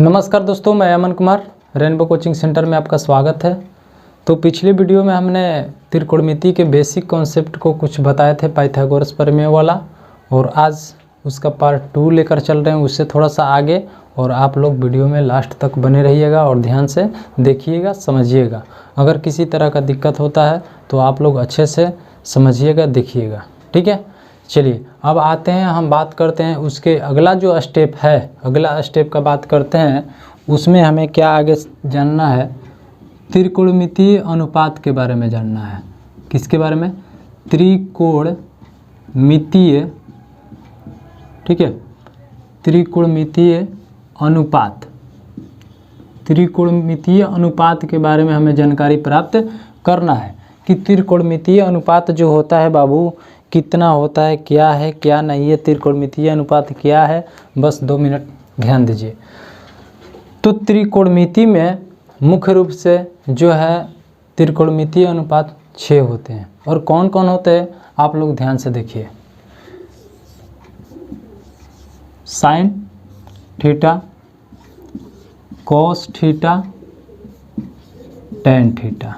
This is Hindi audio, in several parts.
नमस्कार दोस्तों, मैं Aman Kumar rainbow coaching centre में आपका स्वागत है। तो पिछली वीडियो में हमने त्रिकोणमिति के बेसिक कॉन्सेप्ट को कुछ बताए थे, पाइथागोरस प्रमेय वाला, और आज उसका पार्ट 2 लेकर चल रहे हैं, उससे थोड़ा सा आगे। और आप लोग वीडियो में लास्ट तक बने रहिएगा और ध्यान से देखिएगा, समझिएगा। अगर किसी तरह का दिक्कत होता है तो आप लोग अच्छे से समझिएगा, देखिएगा, ठीक है। चलिए अब आते हैं, हम बात करते हैं उसके अगला जो स्टेप है, अगला स्टेप का बात करते हैं। उसमें हमें क्या आगे जानना है, त्रिकोणमितीय अनुपात के बारे में जानना है। किसके बारे में? त्रिकोणमितीय, ठीक है, त्रिकोणमितीय अनुपात। त्रिकोणमितीय अनुपात के बारे में हमें जानकारी प्राप्त करना है कि त्रिकोणमितीय अनुपात जो होता है बाबू, कितना होता है, क्या है, क्या नहीं है, त्रिकोणमितीय अनुपात क्या है। बस 2 मिनट ध्यान दीजिए। तो त्रिकोणमिति में मुख्य रूप से जो है त्रिकोणमितीय अनुपात 6 होते हैं। और कौन कौन होते हैं आप लोग ध्यान से देखिए। Sine theta, cos theta, tan theta,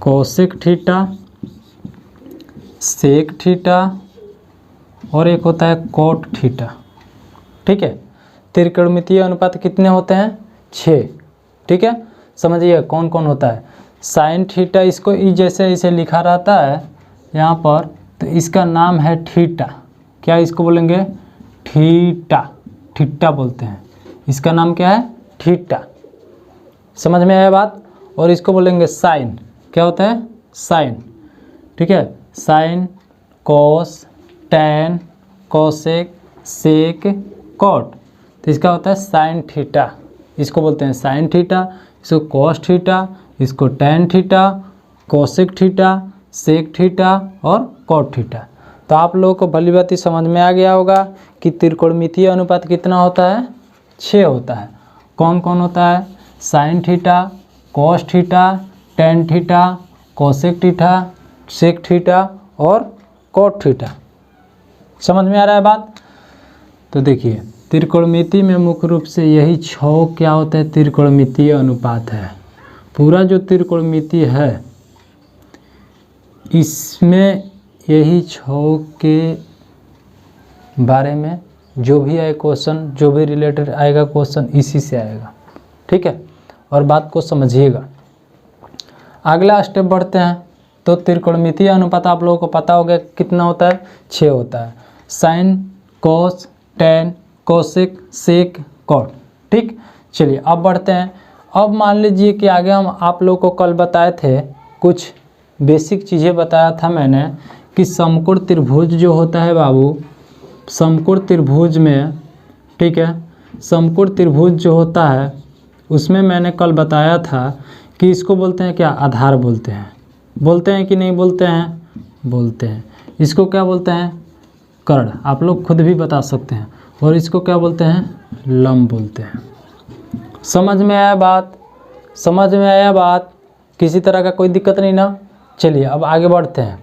cosec theta, sec theta, और एक होता है कोट थीटा, ठीक है। त्रिकोणमितीय अनुपात कितने होते हैं? 6, ठीक है। समझिए कौन कौन होता है। साइन थीटा, इसको जैसे इसे लिखा रहता है यहाँ पर, तो इसका नाम है थीटा। क्या इसको बोलेंगे? थीटा, थीटा बोलते हैं। इसका नाम क्या है? थीटा। समझ में आया बात? और इसको बोलेंगे साइन। क्या होता है? साइन, ठीक है। Sine, cos, tan, cosec, sec, cot, तो इसका होता है साइन थीटा। इसको बोलते हैं साइन थीटा, इसको कॉस थीटा, इसको tan theta, cosec theta, sec theta और कोट थीटा। तो आप लोगों को भली बात ही समझ में आ गया होगा कि त्रिकोणमितीय अनुपात कितना होता है? 6 होता है। कौन कौन होता है? Sine theta, cos theta, tan theta, cosec theta, sec theta और कोट थीटा। समझ में आ रहा है बात? तो देखिए त्रिकोणमिति में मुख्य रूप से यही 6 क्या होता है? त्रिकोणमितीय अनुपात है। पूरा जो त्रिकोणमिति है इसमें यही 6 के बारे में जो भी आए क्वेश्चन, जो भी रिलेटेड आएगा क्वेश्चन, इसी से आएगा, ठीक है। और बात को समझिएगा। अगला स्टेप बढ़ते हैं। तो त्रिकोणमितीय अनुपात आप लोगों को पता हो गया कितना होता है? 6 होता है। Sine, cos, tan, cosec, sec, coat, ठीक। चलिए अब बढ़ते हैं। अब मान लीजिए कि आगे हम आप लोगों को कल बताए थे, कुछ बेसिक चीज़ें बताया था मैंने कि समकोण त्रिभुज जो होता है बाबू, समकोण त्रिभुज में, ठीक है, समकोण त्रिभुज जो होता है उसमें मैंने कल बताया था कि इसको बोलते हैं क्या? आधार बोलते हैं। बोलते हैं कि नहीं बोलते हैं? बोलते हैं। इसको क्या बोलते हैं? कर्ण। आप लोग खुद भी बता सकते हैं। और इसको क्या बोलते हैं? लंब बोलते हैं। समझ में आया बात? समझ में आया बात? किसी तरह का कोई दिक्कत नहीं ना? चलिए अब आगे बढ़ते हैं।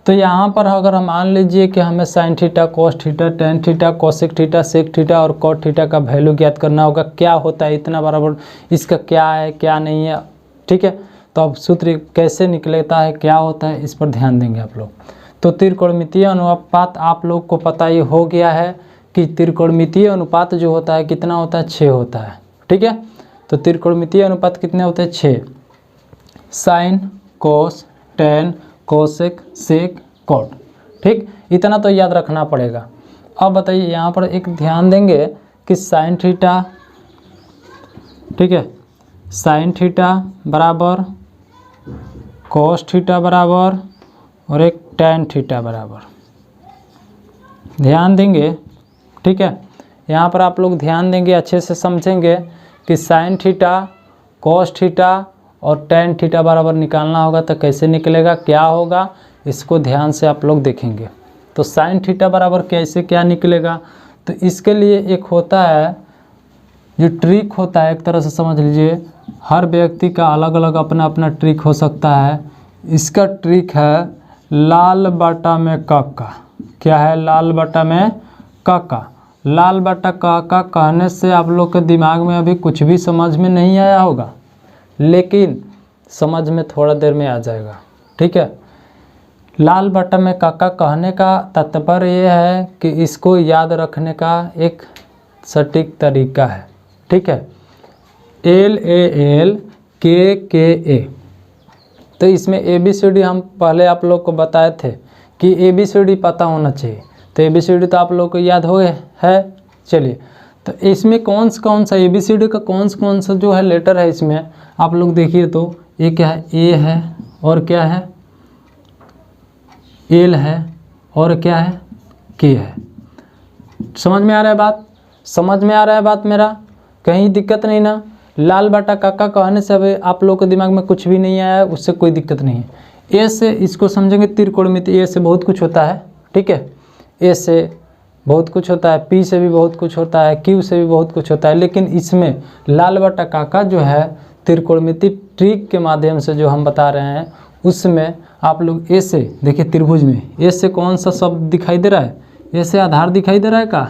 तो यहाँ पर अगर हम मान लीजिए कि हमें sine theta, cos theta, tan theta, cosec theta, sec theta और कोट थीटा का वैल्यू ज्ञात करना होगा। क्या होता है इतना बराबर, इसका क्या है, क्या नहीं है, ठीक है। तो अब सूत्र कैसे निकलता है, क्या होता है, इस पर ध्यान देंगे आप लोग। तो त्रिकोणमितीय अनुपात आप लोग को पता ही हो गया है कि त्रिकोणमितीय अनुपात जो होता है कितना होता है? 6 होता है, ठीक है। तो त्रिकोणमितीय अनुपात कितने होते हैं? 6। Sign, cos, tan, cosec, sec, coat, ठीक। इतना तो याद रखना पड़ेगा। अब बताइए यहाँ पर एक ध्यान देंगे कि साइन थीटा, ठीक है, साइन थीटा बराबर, कॉस थीटा बराबर और एक टेन थीटा बराबर। ध्यान देंगे, ठीक है। यहाँ पर आप लोग ध्यान देंगे, अच्छे से समझेंगे कि साइन थीटा, कॉस थीटा और टेन थीटा बराबर निकालना होगा। तो कैसे निकलेगा, क्या होगा, इसको ध्यान से आप लोग देखेंगे। तो साइन थीटा बराबर कैसे क्या निकलेगा? तो इसके लिए एक होता है जो ट्रिक होता है, एक तरह से समझ लीजिए। हर व्यक्ति का अलग अलग अपना अपना ट्रिक हो सकता है। इसका ट्रिक है लाल बटा में कक्का। क्या है? लाल बटा में कक्का। लाल बटा काका कहने से आप लोग के दिमाग में अभी कुछ भी समझ में नहीं आया होगा, लेकिन समझ में थोड़ा देर में आ जाएगा। ठीक है, लाल बटा में काका कहने का तात्पर्य ये है कि इसको याद रखने का एक सटीक तरीका है। ठीक है, LAL KKA, तो इसमें ABCD हम पहले आप लोग को बताए थे कि ABCD पता होना चाहिए, तो ABCD तो आप लोग को याद हो है। चलिए, तो इसमें कौन सा ABCD का कौन सा जो है लेटर है इसमें आप लोग देखिए, तो ये क्या है, A है, और क्या है, L है, और क्या है, K है। समझ में आ रहा है बात? समझ में आ रहा है बात मेरा? कहीं दिक्कत नहीं ना? लाल बटा काका कहने से अब आप लोग के दिमाग में कुछ भी नहीं आया, उससे कोई दिक्कत नहीं है। ए से इसको समझेंगे त्रिकोणमिति, ए से बहुत कुछ होता है। ठीक है, ए से बहुत कुछ होता है, पी से भी बहुत कुछ होता है, क्यू से भी बहुत कुछ होता है, लेकिन इसमें लाल बटा काका जो है त्रिकोणमिति ट्रिक के माध्यम से जो हम बता रहे हैं, उसमें आप लोग ए से देखिए, त्रिभुज में ए से कौन सा शब्द दिखाई दे रहा है, ए से आधार दिखाई दे रहा है का,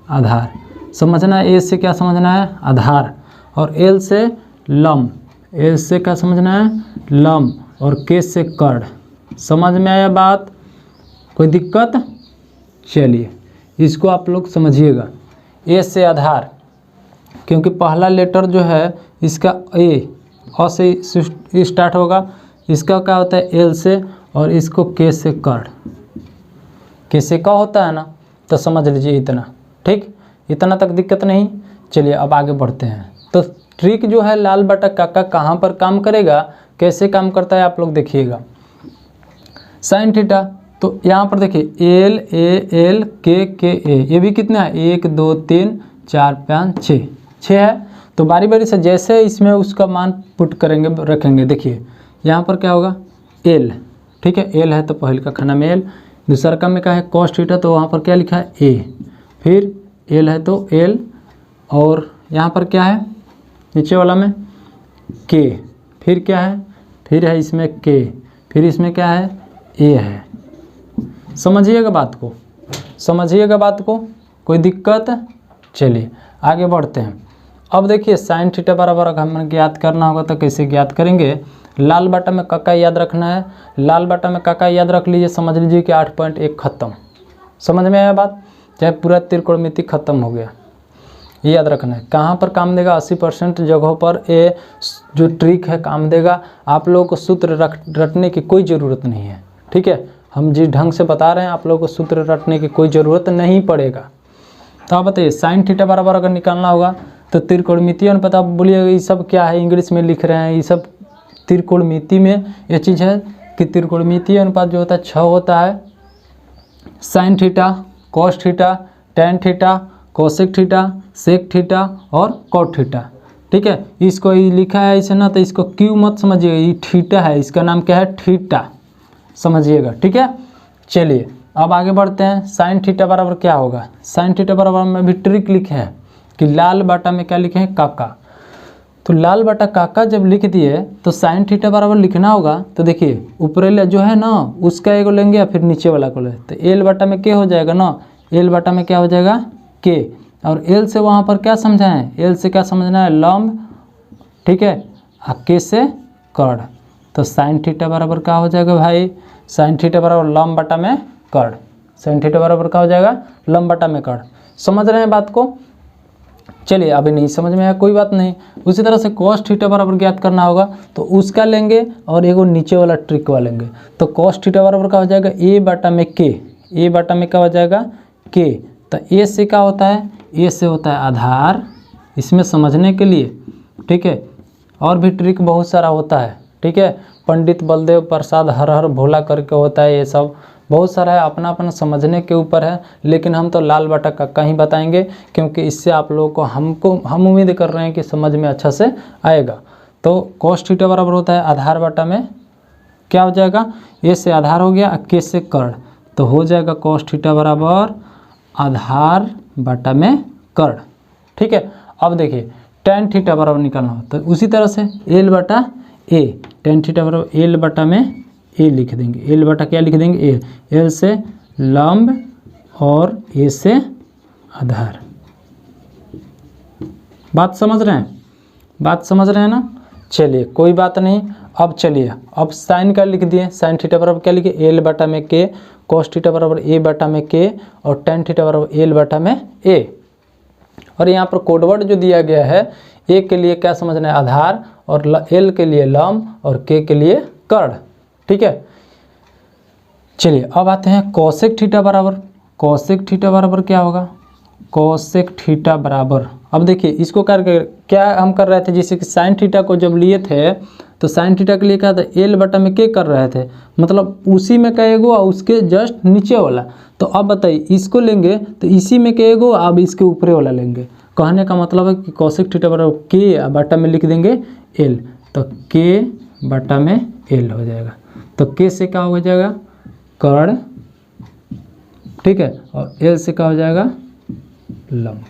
आधार समझना है। ए से क्या समझना है, आधार, और एल से लंब, एल से क्या समझना है, लंब, और के से कर्ण। समझ में आया बात? कोई दिक्कत? चलिए, इसको आप लोग समझिएगा। ए से आधार, क्योंकि पहला लेटर जो है इसका ए, अ से स्टार्ट होगा, इसका क्या होता है एल से, और इसको के से कर्ण, के से का होता है ना, तो समझ लीजिए इतना। ठीक, इतना तक दिक्कत नहीं। चलिए अब आगे बढ़ते हैं। तो ट्रिक जो है लाल बटा काका कहाँ पर काम करेगा, कैसे काम करता है आप लोग देखिएगा। साइन थीटा, तो यहाँ पर देखिए LAL KKA, ये भी कितना है, 1 2 3 4 5 6 है। तो बारी बारी से जैसे इसमें उसका मान पुट करेंगे रखेंगे, देखिए यहाँ पर क्या होगा, L। ठीक है, L है तो पहले का खाना में L, दूसरा का में क्या है कॉस थीटा, तो वहाँ पर क्या लिखा है A, फिर L है तो L, और यहाँ पर क्या है नीचे वाला में K, फिर क्या है, फिर है इसमें K, फिर इसमें क्या है A है। समझिएगा बात को, समझिएगा बात को, कोई दिक्कत? चलिए आगे बढ़ते हैं। अब देखिए साइन थीटा बराबर हमें ज्ञात करना होगा, तो कैसे ज्ञात करेंगे। लाल बटा में काका याद रखना है, लाल बटा में काका याद रख लीजिए, समझ लीजिए कि 8.1 खत्म। समझ में आया बात? चाहे पूरा त्रिकोणमिति खत्म हो गया, ये याद रखना है। कहाँ पर काम देगा, 80% जगहों पर ये जो ट्रिक है काम देगा। आप लोगों को सूत्र रटने की कोई ज़रूरत नहीं है। ठीक है, हम जिस ढंग से बता रहे हैं आप लोगों को सूत्र रटने की कोई ज़रूरत नहीं पड़ेगा। तो आप बताइए साइन थीटा बराबर अगर निकालना होगा तो त्रिकोणमिति अनुपात, आप बोलिएगा ये सब क्या है, इंग्लिश में लिख रहे हैं, ये सब त्रिकोणमिति में ये चीज़ है कि त्रिकोणमिति अनुपात जो होता है 6 होता है। Sine theta, cos theta, tan theta, cosec theta, sec theta और कॉट थीटा। ठीक है, इसको ये लिखा है ऐसे ना, तो इसको क्यों मत समझिएगा, ये थीटा है, इसका नाम क्या है थीटा, समझिएगा। ठीक है, चलिए अब आगे बढ़ते हैं। साइन थीटा बराबर क्या होगा, साइन थीटा बराबर में भी ट्रिक लिखे हैं कि लाल बटा में क्या लिखे हैं, काका। तो लाल बटा काका जब लिख दिए तो साइन थीटा बराबर लिखना होगा, तो देखिए ऊपर जो है ना उसका एगो लेंगे या फिर नीचे वाला को लेंगे, तो एल बटा में क्या हो जाएगा ना, एल बटा में क्या हो जाएगा के, और एल से वहाँ पर क्या समझा है, एल से क्या समझना है लंब, ठीक है, और के से कर्ण। तो साइन थीटा बराबर क्या हो जाएगा भाई, साइन थीटा बराबर लंब बटा में कर्ण, साइन थीटा बराबर क्या हो जाएगा लंब बटा में कर्ण। समझ रहे हैं बात को? चलिए अभी नहीं समझ में आया कोई बात नहीं। उसी तरह से कॉस थीटा बराबर ज्ञात करना होगा, तो उसका लेंगे और एगो नीचे वाला ट्रिक वाला लेंगे। तो कॉस थीटा बराबर क्या हो जाएगा ए बटा में के, ए बटा में क्या हो जाएगा के। तो ए से क्या होता है, ए से होता है आधार, इसमें समझने के लिए। ठीक है, और भी ट्रिक बहुत सारा होता है। ठीक है, पंडित बलदेव प्रसाद हर हर भोला करके होता है, ये सब बहुत सारा है, अपना अपना समझने के ऊपर है। लेकिन हम तो लाल बटा काका ही बताएंगे, क्योंकि इससे आप लोगों को हम उम्मीद कर रहे हैं कि समझ में अच्छा से आएगा। तो कॉस थीटा बराबर होता है आधार बटा में क्या हो जाएगा, ए से आधार हो गया, के से कर्ण, तो हो जाएगा कॉस थीटा बराबर आधार बटा में कर्ण। ठीक है, अब देखिए टेन थीटा बराबर निकालना हो, तो उसी तरह से एल बटा ए, टेन थीटा बराबर एल बटा में ए लिख देंगे, एल बटा क्या लिख देंगे ए, एल से लंब और ए से आधार। बात समझ रहे हैं? बात समझ रहे हैं ना? चलिए कोई बात नहीं। अब चलिए, अब साइन का लिख दिए। साइन थीटा बराबर क्या लिखे? एल बटा में के, कॉस थीटा बराबर ए बटा में के, और टेन थीटा बराबर एल बटा में ए। और यहाँ पर कोडवर्ड जो दिया गया है, ए के लिए क्या समझना है? आधार, और एल के लिए लंब, और के लिए कर्ण। ठीक है, चलिए अब आते हैं कोसेक थीटा बराबर। कोसेक थीटा बराबर क्या होगा? कोसेक थीटा बराबर, अब देखिए इसको करके क्या हम कर रहे थे, जैसे कि साइन थीटा को जब लिए थे तो साइन थीटा के लिए क्या था? एल बटा में के कर रहे थे, मतलब उसी में कहेगो और उसके जस्ट नीचे वाला। तो अब बताइए इसको लेंगे तो इसी में कहेगो, अब इसके ऊपर वाला लेंगे। कहने का मतलब है कि कोसेक थीटा बराबर के बटा में लिख देंगे एल, तो के बटा में एल हो जाएगा। तो के से क्या हो जाएगा? कर्ण, ठीक है, और एल से क्या हो जाएगा? लंब।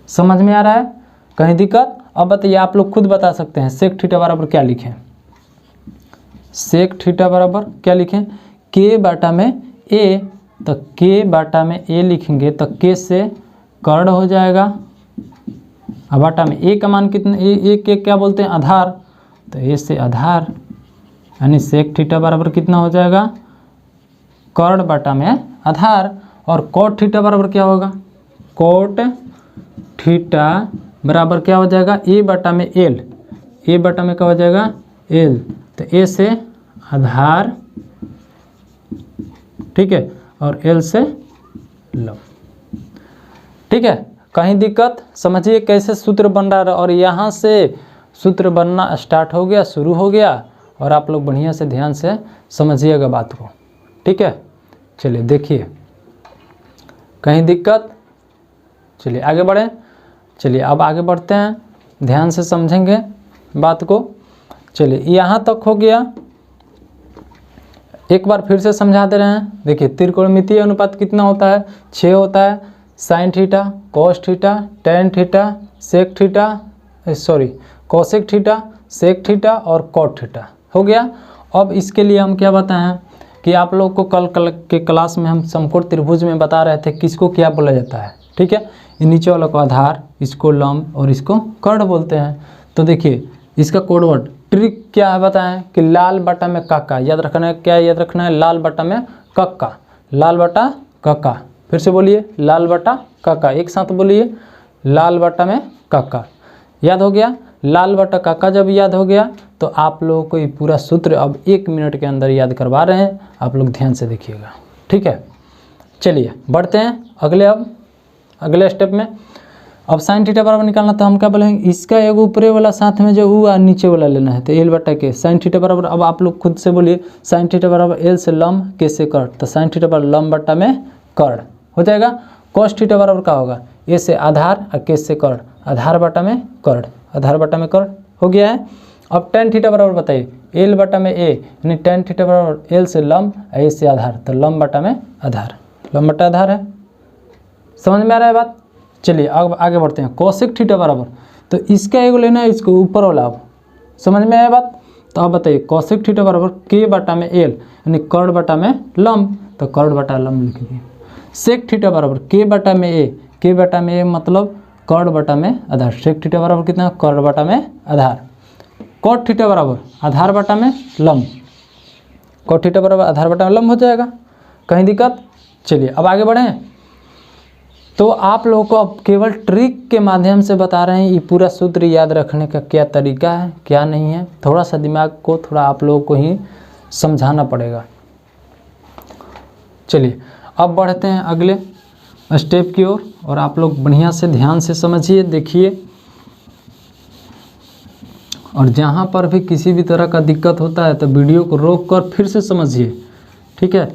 समझ में आ रहा है? कहीं दिक्कत? अब बताइए, आप लोग खुद बता सकते हैं सेक थीटा बराबर क्या लिखें? सेक थीटा बराबर क्या लिखें? के बटा में ए, तो के बटा में ए लिखेंगे तो के से कर्ण हो जाएगा, अब बटा में ए का मान कितना? ए के क्या बोलते हैं? आधार, तो ए से आधार, यानी सेक थीटा बराबर कितना हो जाएगा? कर्ण बटा में आधार। और कोट थीटा बराबर क्या होगा? कोट थीटा बराबर क्या हो जाएगा? ए बटा में एल, ए बटा में क्या हो जाएगा? एल, तो ए से आधार, ठीक है, और एल से लंब। ठीक है, कहीं दिक्कत? समझिए कैसे सूत्र बन रहा है, और यहाँ से सूत्र बनना स्टार्ट हो गया, शुरू हो गया, और आप लोग बढ़िया से ध्यान से समझिएगा बात को। ठीक है, चलिए देखिए, कहीं दिक्कत? चलिए आगे बढ़ें। चलिए अब आगे बढ़ते हैं, ध्यान से समझेंगे बात को। चलिए यहाँ तक हो गया, एक बार फिर से समझा दे रहे हैं। देखिए त्रिकोणमितीय अनुपात कितना होता है? 6 होता है। Sine theta, cos theta, tan theta, sec theta, sorry cosec theta, sec theta और कॉट थीटा हो गया। अब इसके लिए हम क्या बताएं कि आप लोग को कल के क्लास में हम समकोण त्रिभुज में बता रहे थे किसको क्या बोला जाता है। ठीक है, नीचे वाला को आधार, इसको लंब और इसको कर्ण बोलते हैं। तो देखिए इसका कोडवर्ड ट्रिक क्या है बताएं कि लाल बटा में काका, याद रखना है। क्या याद रखना है? लाल बटा में कक्का, लाल बटा कक्का। फिर से बोलिए, लाल बटा कक्का, एक साथ बोलिए, लाल बटा में कक्का। याद हो गया? लाल बटा काका जब याद हो गया तो आप लोगों को ये पूरा सूत्र अब 1 मिनट के अंदर याद करवा रहे हैं, आप लोग ध्यान से देखिएगा। ठीक है, चलिए बढ़ते हैं अगले। अब अगले स्टेप में अब साइन थीटा बराबर निकालना, तो हम क्या बोलेंगे? इसका एक ऊपरे वाला साथ में जो हुआ नीचे वाला लेना है, तो एल बटा के साइन थीटा बराबर, अब आप लोग खुद से बोलिए, साइन थीटा बराबर एल से लंब, के से कर्ण, तो साइन थीटा बराबर लंब बटा में कर्ण हो जाएगा। कॉस थीटा बराबर क्या होगा? ए से आधार और के से कर्ण, आधार बटा में कर्ण, आधार बटा में कर्ण हो गया है। अब टेन थीटा बराबर बताइए, एल बटा में ए, यानी टेन थीटा बराबर एल से लंब, ए से आधार, तो लंब बटा में आधार, लंब बटा आधार है। समझ में आ रहा है बात? चलिए अब आगे बढ़ते हैं। कोसेक थीटा बराबर, तो इसका एगो लेना है, इसको ऊपर वाला। अब समझ में आया बात? तो अब बताइए कोसेक थीटा बराबर के बटा में एल, यानी कर्ण बटा में लंब, तो कर्ण बटा लंब लिख दिए। सेक थीटा बराबर के बटा में ए, के बटा में ए मतलब कर्ण बटा में आधार, सेक थीटा बराबर कितना? कर्ण बटा में आधार। कॉट थीटा बराबर आधार बटा में लंब, कॉट थीटा बराबर आधार बटा में लंब हो जाएगा। कहीं दिक्कत? चलिए अब आगे बढ़ें। तो आप लोगों को अब केवल ट्रिक के माध्यम से बता रहे हैं, ये पूरा सूत्र याद रखने का क्या तरीका है क्या नहीं है, थोड़ा सा दिमाग को थोड़ा आप लोगों को ही समझाना पड़ेगा। चलिए अब बढ़ते हैं अगले स्टेप की ओर, और आप लोग बढ़िया से ध्यान से समझिए, देखिए, और जहाँ पर भी किसी भी तरह का दिक्कत होता है तो वीडियो को रोक कर फिर से समझिए। ठीक है,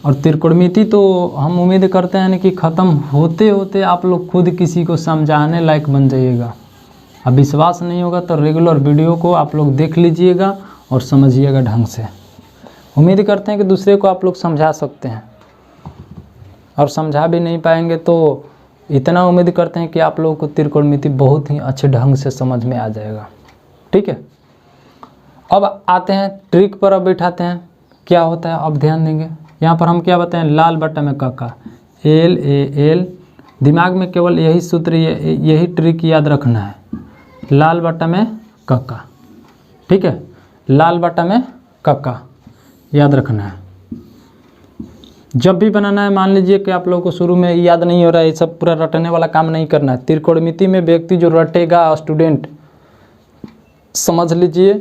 और त्रिकोणमिति तो हम उम्मीद करते हैं कि ख़त्म होते होते आप लोग खुद किसी को समझाने लायक बन जाइएगा। अब विश्वास नहीं होगा तो रेगुलर वीडियो को आप लोग देख लीजिएगा और समझिएगा ढंग से। उम्मीद करते हैं कि दूसरे को आप लोग समझा सकते हैं, और समझा भी नहीं पाएंगे तो इतना उम्मीद करते हैं कि आप लोगों को त्रिकोणमिति बहुत ही अच्छे ढंग से समझ में आ जाएगा। ठीक है, अब आते हैं ट्रिक पर, अब बैठाते हैं क्या होता है। अब ध्यान देंगे, यहाँ पर हम क्या बताएं? लाल बटा में काका, एल ए एल, दिमाग में केवल यही सूत्र यही ट्रिक याद रखना है, लाल बटा में कक्का, ठीक है, लाल बटा में कक्का याद रखना है। जब भी बनाना है, मान लीजिए कि आप लोगों को शुरू में याद नहीं हो रहा है, ये सब पूरा रटने वाला काम नहीं करना है। त्रिकोणमिति में व्यक्ति जो रटेगा, स्टूडेंट समझ लीजिए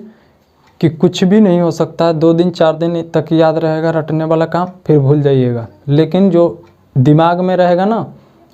कि कुछ भी नहीं हो सकता है, 2 दिन 4 दिन तक याद रहेगा रटने वाला काम, फिर भूल जाइएगा, लेकिन जो दिमाग में रहेगा ना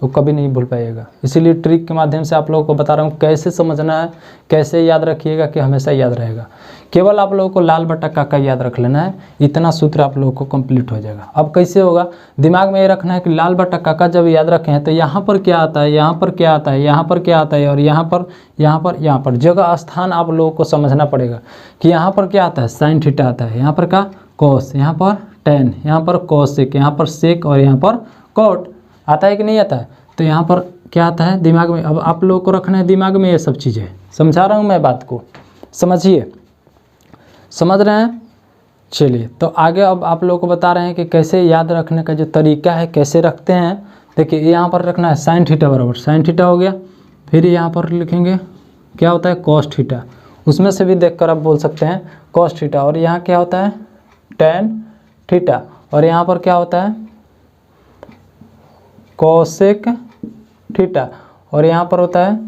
वो कभी नहीं भूल पाइएगा। इसीलिए ट्रिक के माध्यम से आप लोगों को बता रहा हूँ कैसे समझना है, कैसे याद रखिएगा कि हमेशा याद रहेगा। केवल आप लोगों को लाल बटा काका याद रख लेना है, इतना सूत्र आप लोगों को कंप्लीट हो जाएगा। अब कैसे होगा, दिमाग में ये रखना है कि लाल बटा काका जब याद रखे हैं तो यहाँ पर क्या आता है, यहाँ पर क्या आता है, यहाँ पर क्या आता है, और यहाँ पर जगह स्थान आप लोगों को समझना पड़ेगा कि यहाँ पर क्या आता है, साइन थीटा आता है, यहाँ पर का कॉस, यहाँ पर टेन, यहाँ पर कॉसेक, यहाँ पर सेक और यहाँ पर कॉट आता है कि नहीं आता है। तो यहाँ पर क्या आता है दिमाग में, अब आप लोगों को रखना है दिमाग में ये सब चीज़ें। समझा रहा हूँ मैं बात को, समझिए, समझ रहे हैं। चलिए तो आगे अब आप लोगों को बता रहे हैं कि कैसे याद रखने का जो तरीका है, कैसे रखते हैं। देखिए यहाँ पर रखना है साइन थीटा बराबर साइन थीटा हो गया, फिर यहाँ पर लिखेंगे क्या होता है कॉस थीटा, उसमें से भी देखकर आप बोल सकते हैं कॉस थीटा, और यहाँ क्या होता है टेन थीटा, और यहाँ पर क्या होता है कोसेक थीटा, और यहाँ पर होता है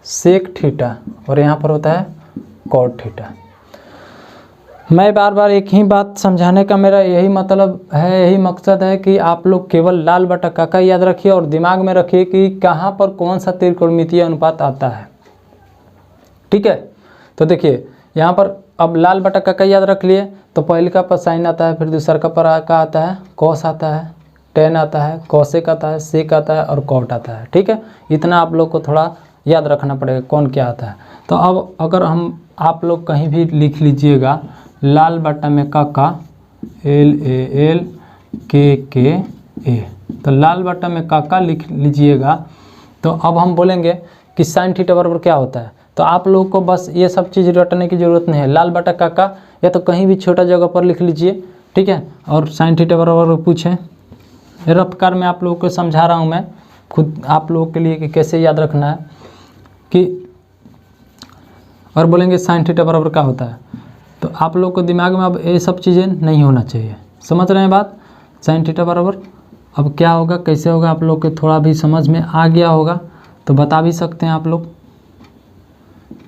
सेक थीटा, और यहाँ पर होता है कॉट थीटा। मैं बार बार एक ही बात समझाने का मेरा यही मतलब है, यही मकसद है कि आप लोग केवल लाल बटा काका याद रखिए और दिमाग में रखिए कि कहाँ पर कौन सा त्रिकोणमितीय अनुपात आता है, ठीक है। तो देखिए यहाँ पर अब लाल बटा काका याद रख लिए तो पहले का पर साइन आता है, फिर दूसरा का पर का आता है कॉस आता है, टेन आता है, कॉसेक आता है, सेक आता है और कॉट आता है, ठीक है। इतना आप लोग को थोड़ा याद रखना पड़ेगा कौन क्या आता है। तो अब अगर हम आप लोग कहीं भी लिख लीजिएगा लाल बटा में काका एल ए एल के ए, तो लाल बटा में काका लिख लीजिएगा। तो अब हम बोलेंगे कि साइन थीटा बराबर क्या होता है, तो आप लोगों को बस ये सब चीज़ रटने की ज़रूरत नहीं है। लाल बटा काका या तो कहीं भी छोटा जगह पर लिख लीजिए, ठीक है, और साइन थीटा बराबर पूछें। रफ्तार में आप लोगों को समझा रहा हूँ मैं खुद आप लोगों के लिए कि कैसे याद रखना है कि, और बोलेंगे साइन थीटा बराबर क्या होता है, तो आप लोग को दिमाग में अब ये सब चीज़ें नहीं होना चाहिए। समझ रहे हैं बात, साइन थीटा बराबर अब क्या होगा कैसे होगा आप लोग के थोड़ा भी समझ में आ गया होगा तो बता भी सकते हैं आप लोग।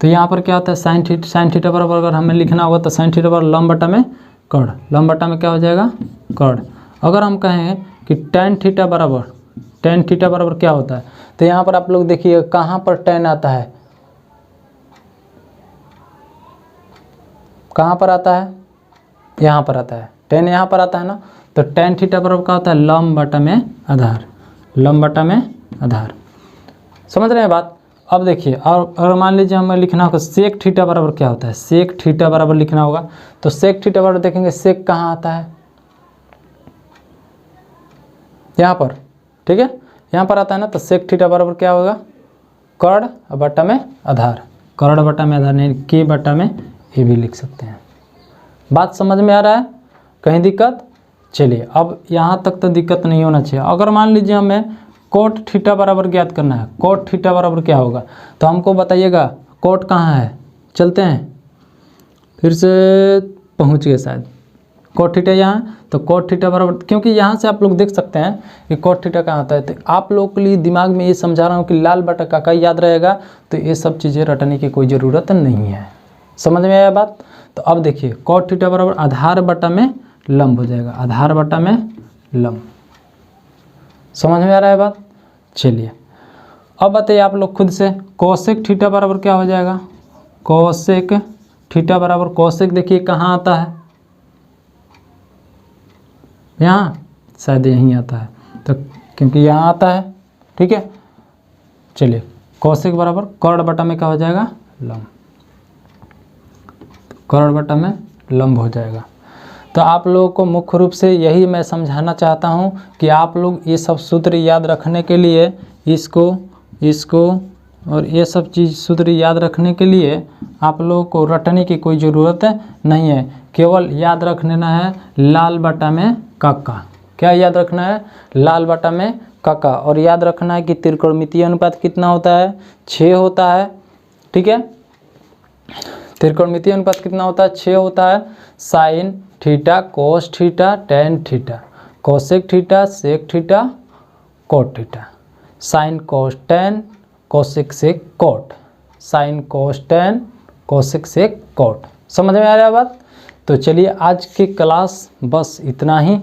तो यहाँ पर क्या होता है साइन थीटा बराबर अगर हमें लिखना होगा तो साइन थीटा बराबर लंब बटा में कड़, लंब बटा में क्या हो जाएगा कड़। अगर हम कहें कि टेन थीटा बराबर क्या होता है, तो यहाँ पर आप लोग देखिए कहाँ पर टेन आता है, कहाँ पर आता है, यहाँ पर आता है, टेन यहाँ पर आता है ना। तो टेन थीटा बराबर क्या होता है लंब बटा में आधार, लंब बटा में आधार। समझ रहे हैं बात। अब देखिए और मान लीजिए हमें लिखना होगा सेक थीटा बराबर क्या होता है, सेक थीटा बराबर लिखना होगा तो सेक थीटा बराबर देखेंगे सेक कहाँ आता है यहाँ पर, ठीक है, यहाँ पर आता है ना। तो सेक थीटा बराबर क्या होगा कर्ण बटा में आधार, कर्ण बटा में आधार नहीं के बटा में ये भी लिख सकते हैं। बात समझ में आ रहा है, कहीं दिक्कत। चलिए अब यहाँ तक तो दिक्कत नहीं होना चाहिए। अगर मान लीजिए हमें कोट थीटा बराबर ज्ञात करना है, कोट थीटा बराबर क्या होगा, तो हमको बताइएगा कोट कहाँ है, चलते हैं फिर से पहुँच गए शायद, कोट थीटा यहाँ, तो कोट थीटा बराबर क्योंकि यहाँ से आप लोग देख सकते हैं कि कोट थीटा कहाँ आता है। तो आप लोग के लिए दिमाग में ये समझा रहा हूँ कि लाल बटा काका याद रहेगा, तो ये सब चीज़ें रटने की कोई ज़रूरत नहीं है। समझ में आया बात। तो अब देखिए कोट थीटा बराबर आधार बटा में लंब हो जाएगा, आधार बटा में लंब। समझ में आ रहा है बात। चलिए अब बताइए आप लोग खुद से कोसेक थीटा बराबर क्या हो जाएगा, कोसेक थीटा बराबर कोसेक देखिए कहाँ आता है, यहाँ शायद यहीं आता है, तो क्योंकि यहाँ आता है, ठीक है। चलिए कोसेक बराबर कर्ण बटा में क्या हो जाएगा लंब, कर्ण बटा में लंब हो जाएगा। तो आप लोगों को मुख्य रूप से यही मैं समझाना चाहता हूँ कि आप लोग ये सब सूत्र याद रखने के लिए इसको और ये सब चीज़ सूत्र याद रखने के लिए आप लोगों को रटने की कोई ज़रूरत नहीं है। केवल याद रख लेना है लाल बटा में काका, क्या याद रखना है, लाल बटा में काका। और याद रखना है कि त्रिकोणमितीय अनुपात कितना होता है, 6 होता है। ठीक है, त्रिकोणमितीय अनुपात कितना होता है, 6 होता है। Sine theta cos theta tan theta, cosec theta sec theta cot theta, sine cos tan cosec sec cot, sine cos tan cosec sec cot. समझ में आ रहा है बात? तो चलिए आज की क्लास बस इतना ही,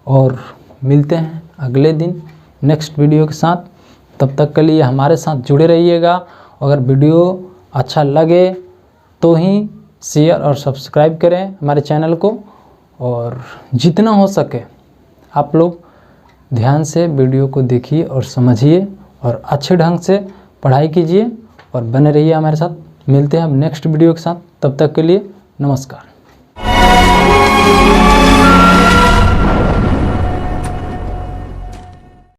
और मिलते हैं अगले दिन नेक्स्ट वीडियो के साथ। तब तक के लिए हमारे साथ जुड़े रहिएगा। अगर वीडियो अच्छा लगे तो ही शेयर और सब्सक्राइब करें हमारे चैनल को, और जितना हो सके आप लोग ध्यान से वीडियो को देखिए और समझिए और अच्छे ढंग से पढ़ाई कीजिए और बने रहिए हमारे साथ। मिलते हैं हम नेक्स्ट वीडियो के साथ, तब तक के लिए नमस्कार।